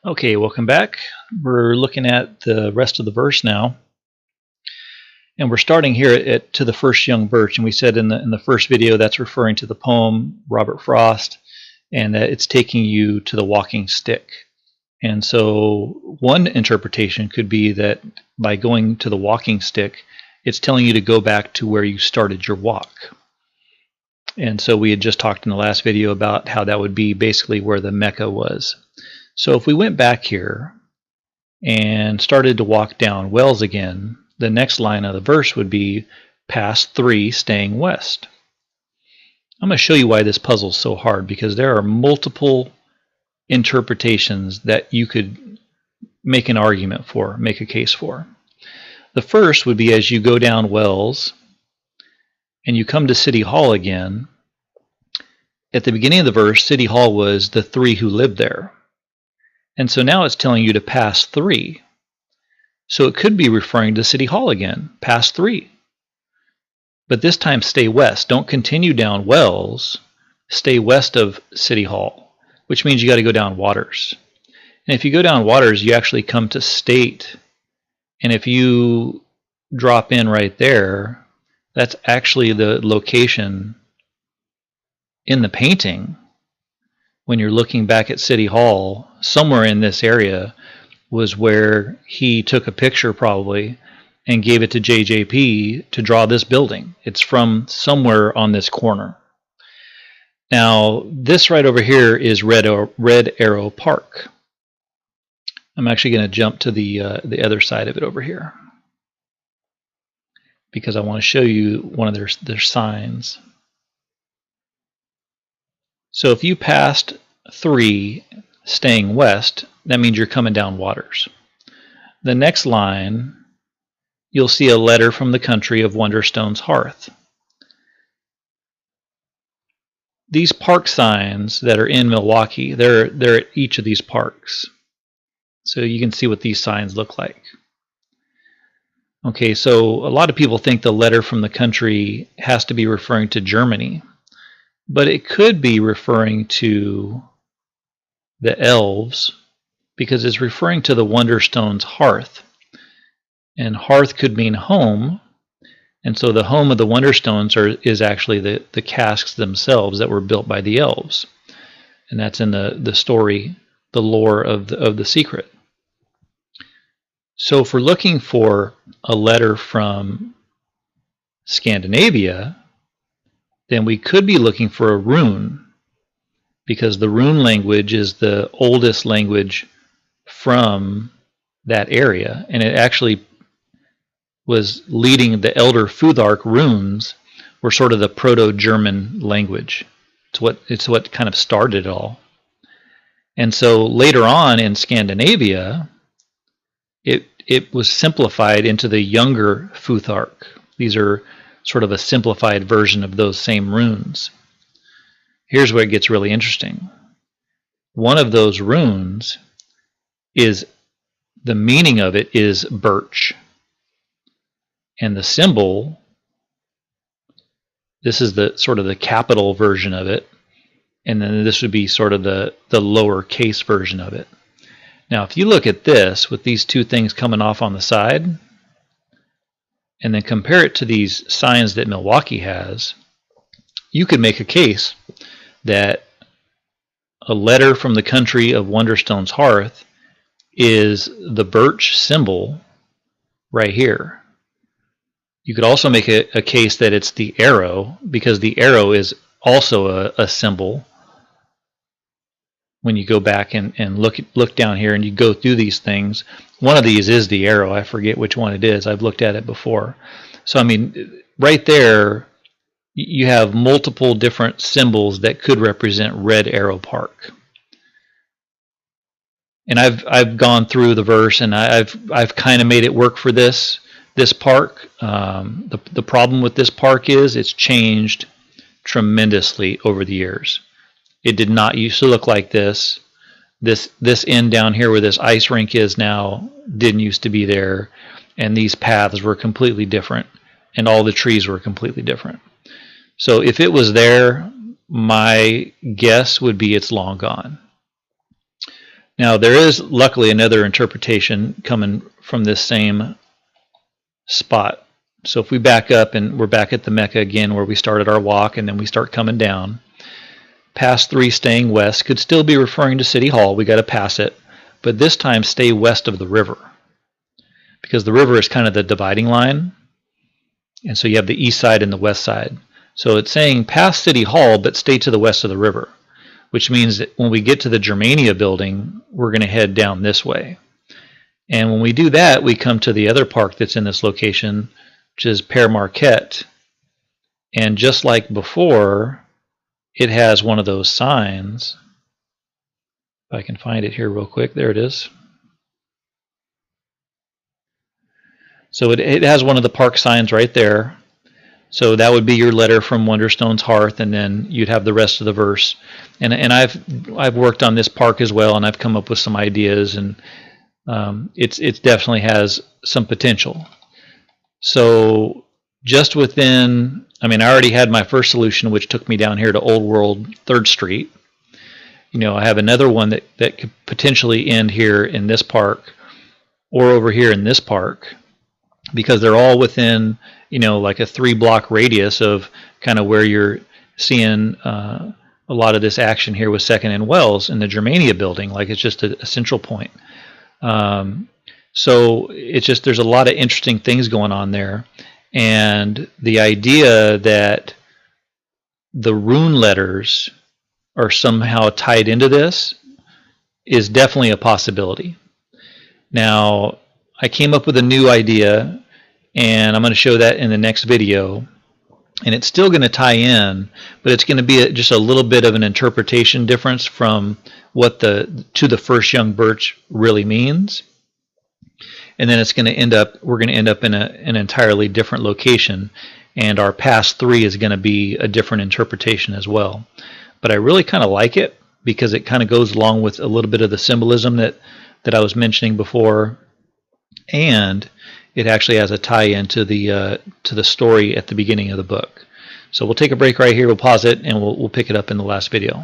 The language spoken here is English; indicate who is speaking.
Speaker 1: Okay, welcome back. We're looking at the rest of the verse now. And we're starting here at to the first young birch. And we said in the first video that's referring to the poem Robert Frost, and that it's taking you to the walking stick. And so one interpretation could be that by going to the walking stick, it's telling you to go back to where you started your walk. And so we had just talked in the last video about how that would be basically where the Mecca was. So if we went back here and started to walk down Wells again, the next line of the verse would be past 3 staying west. I'm going to show you why this puzzle is so hard, because there are multiple interpretations that you could make an argument for, make a case for. The first would be as you go down Wells and you come to City Hall again. At the beginning of the verse, City Hall was the 3 who lived there. And so now it's telling you to pass 3. So it could be referring to City Hall again, pass 3. But this time stay west. Don't continue down Wells. Stay west of City Hall, which means you got to go down Waters. And if you go down Waters, you actually come to State. And if you drop in right there, that's actually the location in the painting. When you're looking back at City Hall, somewhere in this area was where he took a picture probably and gave it to JJP to draw this building. It's from somewhere on this corner. Now, this right over here is Red Arrow Park. I'm actually going to jump to the other side of it over here, because I want to show you one of their signs. So if you passed 3 staying west, that means you're coming down Waters. The next line, you'll see a letter from the country of Wonderstone's hearth. These park signs that are in Milwaukee, they're at each of these parks. So you can see what these signs look like. Okay, so a lot of people think the letter from the country has to be referring to Germany, but it could be referring to the elves, because it's referring to the Wonderstone's hearth. And hearth could mean home, and so the home of the Wonderstones is actually the casks themselves that were built by the elves. And that's in the story, the lore of the secret. So if we're looking for a letter from Scandinavia, then we could be looking for a rune, because the rune language is the oldest language from that area, and it actually was leading the Elder Futhark runes were sort of the Proto-German language. It's what kind of started it all. And so later on in Scandinavia, it was simplified into the Younger Futhark. These are sort of a simplified version of those same runes. Here's where it gets really interesting. One of those runes is, the meaning of it is birch. And the symbol, this is the sort of the capital version of it. And then this would be sort of the lowercase version of it. Now, if you look at this with these two things coming off on the side, and then compare it to these signs that Milwaukee has, you could make a case that a letter from the country of Wonderstone's hearth is the birch symbol right here. You could also make a case that it's the arrow, because the arrow is also a symbol. When you go back and look down here and you go through these things, one of these is the arrow. I forget which one it is. I've looked at it before. So I mean, right there, you have multiple different symbols that could represent Red Arrow Park. And I've gone through the verse, and I've kind of made it work for this park. The problem with this park is it's changed tremendously over the years. It did not used to look like this. This end down here where this ice rink is now didn't used to be there, and these paths were completely different, and all the trees were completely different. So if it was there, my guess would be it's long gone. Now there is luckily another interpretation coming from this same spot. So if we back up and we're back at the Mecca again where we started our walk, and then we start coming down, pass 3 staying west could still be referring to City Hall. We got to pass it, but this time stay west of the river, because the river is kind of the dividing line, and so you have the east side and the west side. So it's saying pass City Hall but stay to the west of the river, which means that when we get to the Germania building, we're going to head down this way. And when we do that, we come to the other park that's in this location, which is Père Marquette. And just like before, it has one of those signs. If I can find it here real quick, there it is. So it has one of the park signs right there. So that would be your letter from Wonderstone's Hearth, and then you'd have the rest of the verse. And I've worked on this park as well, and I've come up with some ideas, and it definitely has some potential. So just within, I mean, I already had my first solution, which took me down here to Old World 3rd Street. You know, I have another one that could potentially end here in this park or over here in this park, because they're all within, you know, like a 3-block radius of kind of where you're seeing a lot of this action here with 2nd and Wells in the Germania building. Like, it's just a central point. So it's just, there's a lot of interesting things going on there. And the idea that the rune letters are somehow tied into this is definitely a possibility. Now, I came up with a new idea, and I'm going to show that in the next video. And it's still going to tie in, but it's going to be just a little bit of an interpretation difference from what to the first young birch really means. And then it's going to end up, we're going to end up in an entirely different location, and our past 3 is going to be a different interpretation as well. But I really kind of like it, because it kind of goes along with a little bit of the symbolism that I was mentioning before, and it actually has a tie-in to the story at the beginning of the book. So we'll take a break right here, we'll pause it, and we'll pick it up in the last video.